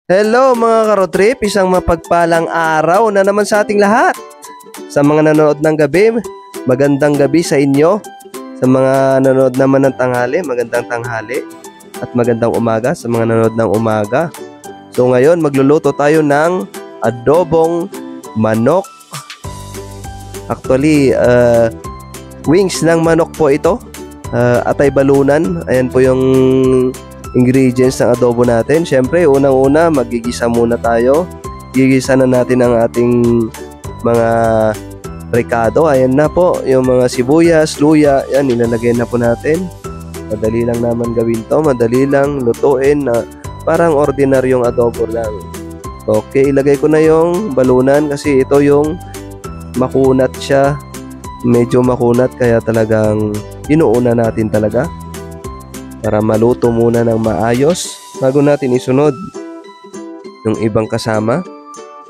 Hello mga karotrip, isang mapagpalang araw na naman sa ating lahat. Sa mga nanonood ng gabi, magandang gabi sa inyo. Sa mga nanonood naman ng tanghali, magandang tanghali. At magandang umaga sa mga nanonood ng umaga. So ngayon, magluluto tayo ng adobong manok. Actually, wings ng manok po ito. Atay balunan, ayan po yung ingredients ng adobo natin. Syempre, unang-una, magigisa muna tayo. Gigisa na natin ang ating mga ricado. Ayan na po, yung mga sibuyas, luya, yan, nilalagay na po natin. Madali lang naman gawin to, madali lang lutuin na parang ordinaryong adobo lang. Okay, ilagay ko na yung balunan kasi ito yung makunat siya. Medyo makunat kaya talagang inuuna natin talaga para maluto muna ng maayos bago natin isunod yung ibang kasama.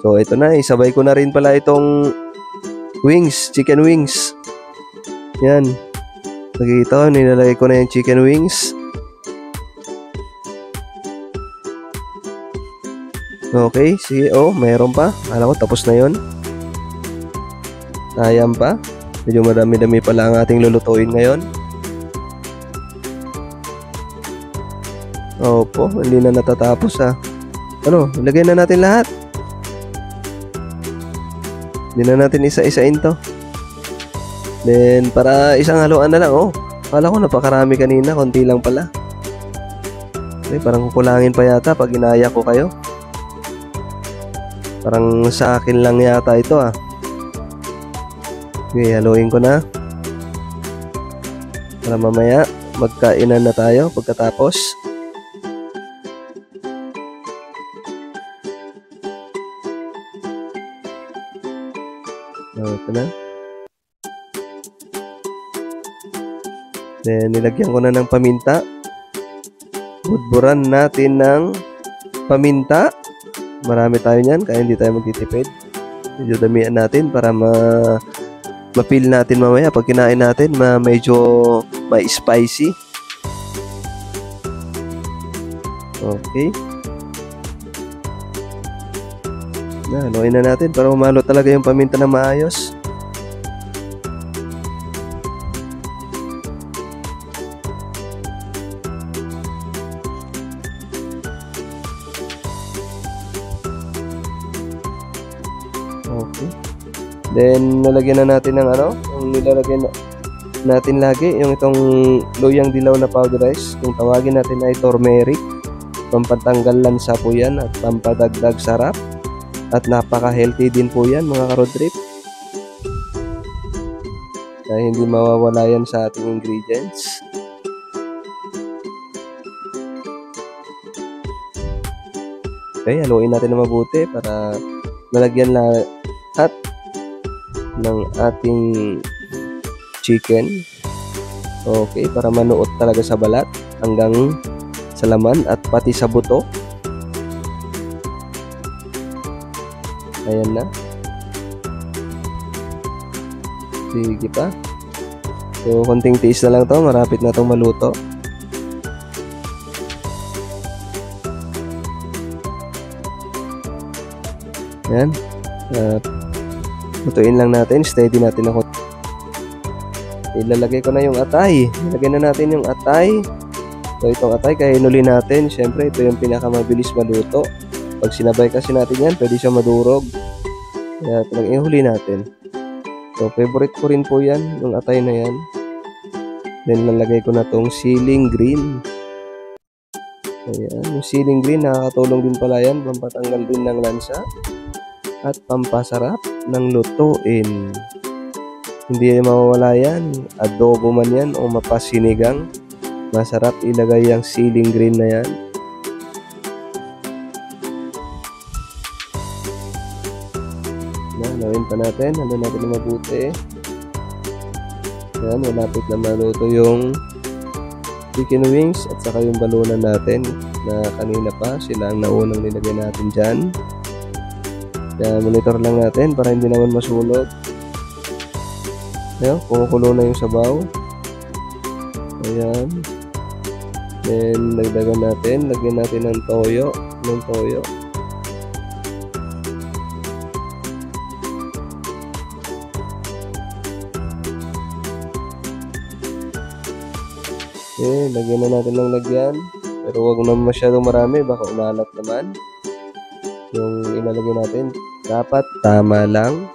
So ito na, isabay ko na rin pala itong wings, chicken wings. Yan. Ito, nilalagay ko na yung chicken wings. Okay, sige. Oh, mayroon pa. Alam ko tapos na yon. Sayang pa. Medyo madami-dami pala ang ating lulutuin ngayon. Opo, hindi na natatapos ha. Ano, ilagay na natin lahat. Hindi na natin isa-isain to. Then, para isang haluan na lang. Oh, kala ko napakarami kanina. Konti lang pala. Okay, parang kukulangin pa yata pag inaya ko kayo. Parang sa akin lang yata ito ah. Okay, haluin ko na. Para mamaya, magkainan na tayo pagkatapos. Ito na. Then, nilagyan ko na ng paminta. Budburan natin ng paminta. Marami tayo niyan, kaya hindi tayo magtitipid. Medyo damihan natin para ma-feel natin mamaya. Pag kinain natin, medyo may spicy. Okay. Haluin na natin para umalo talaga yung paminta na maayos. Okay. Then, nalagyan na natin ng yung nilalagay natin lagi, yung itong luyang dilaw na powderized. Kung tawagin natin ay turmeric. Pampatanggal lansa po yan at pampadagdag sarap. At napaka-healthy din po yan mga ka-road trip. Kaya hindi mawawala yan sa ating ingredients. Okay, haluin natin na mabuti para nalagyan lahat ng ating chicken. Okay, para manuot talaga sa balat hanggang sa laman at pati sa buto. Ayan na. Sige pa. So, konting tiis na lang to. Marapit na itong maluto. Ayan. Lutuin lang natin. Steady natin ako. Ilalagay ko na yung atay. Ilagay na natin yung atay. So, itong atay, kaya inuli natin. Siyempre, ito yung pinakamabilis maluto. Pag sinabay kasi natin yan, pwede siya madurog. Kaya talagang ihuli natin. So, favorite ko rin po yan, yung atay na yan. Then, lalagay ko na tong ceiling green. Ayan, yung ceiling green, nakakatulong din pala yan. Pampatanggal din ng lansa. At pampasarap ng lutuin. Hindi mawawala yan. Adobo man yan o mapasinigang. Masarap ilagay yung ceiling green na yan. Haluin pa natin. Haluin natin na mabuti. Yan, malapit na maluto yung chicken wings at saka yung balunan natin na kanina pa. Sila ang naunang nilagay natin dyan. Kaya monitor lang natin para hindi naman masunog. Ayan, kumukulo na yung sabaw. Ayan. Then, lagyan natin ng toyo. Ng toyo. Okay, lagyan na natin ng lagyan. Pero wag naman masyadong marami, baka umalat naman. Yung ilalagay natin, dapat tama lang.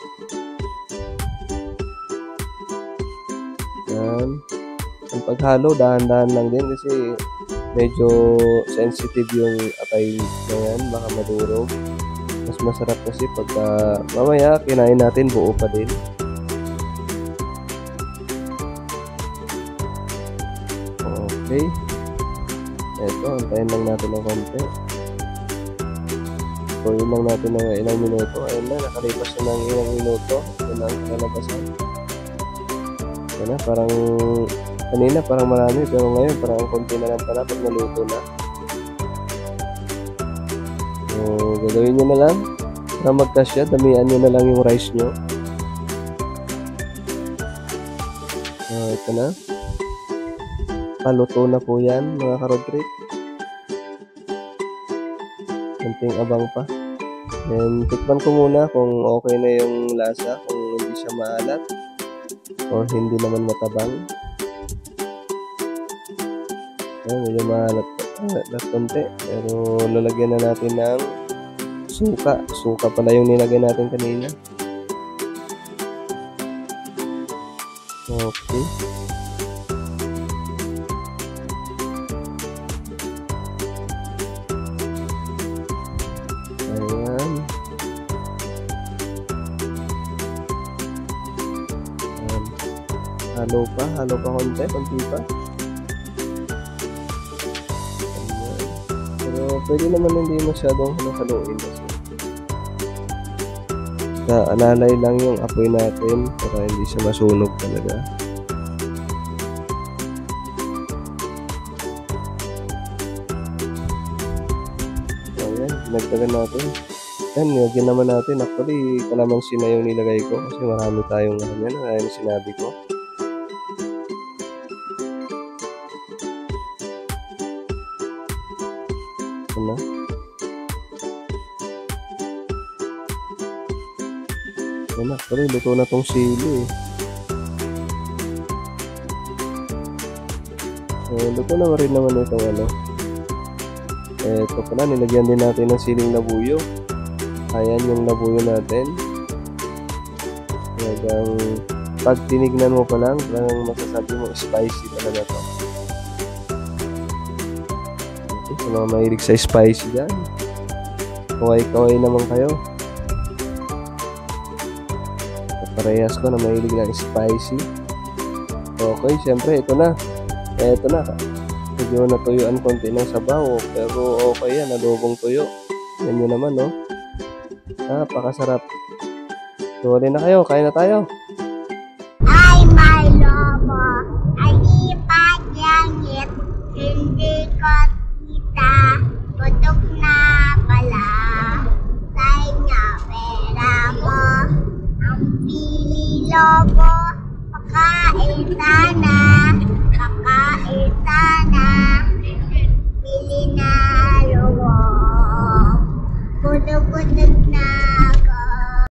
Yan. Ang paghalo, dahan-dahan lang din kasi medyo sensitive yung atay na yan, baka madurog. Mas masarap kasi pagka mamaya kinain natin buo pa din. Okay. Eto, antayin lang natin ng konti. Tuloy lang natin ng ilang minuto. Ayun na, nakalipas na ng ilang minuto. Ito na ang kalabasan. Ayun na, parang kanina parang marami, pero ngayon parang konti na lang pala pag naluto na. So, gagawin nyo na lang para magkasya. Damihan nyo na lang yung rice nyo. Ito na. Paluto na po yan, mga ka-road trip. Kunting abang pa. Then, tikman ko muna kung okay na yung lasa, kung hindi siya maalat or hindi naman matabang. Ayan, medyo maalat konti. Pero lalagyan na natin ng suka. Suka pala yung nilagay natin kanina. Okay. Ayan. Halo pa konti pa. Ayan. Pero pwede naman hindi masyadong haluin kasi alalay lang yung apoy natin para hindi siya masunog talaga. Ayan, nagdagan natin. Yan, nilagyan naman natin. Actually, kalamansi na yung nilagay ko kasi marami tayong ganyan. Ayan yung sinabi ko. Ito na. Ayan, actually, luto na tong sili. Luto na rin naman itong ano. Ito pala, nilagyan din natin ng siling labuyo. Ayan yung labuyo natin. Talagang pag tinignan mo pa lang, talagang masasabi mo spicy talaga to. Okay, sa mga mahilig sa spicy dyan, kaway-kaway naman kayo. Parehas ko na mahilig ng spicy. Okay, syempre ito na. Medyo natuyuan konti ng sabaw, pero okay yan, adobong tuyo. Yan yun naman, no? Napakasarap. Tuwalin na kayo, kain na tayo. Ay, my lobo, alipad langit, hindi ko kita, putok na pala, tayo na pera mo, ang pili lobo, pakain sana, pili na lobo, putok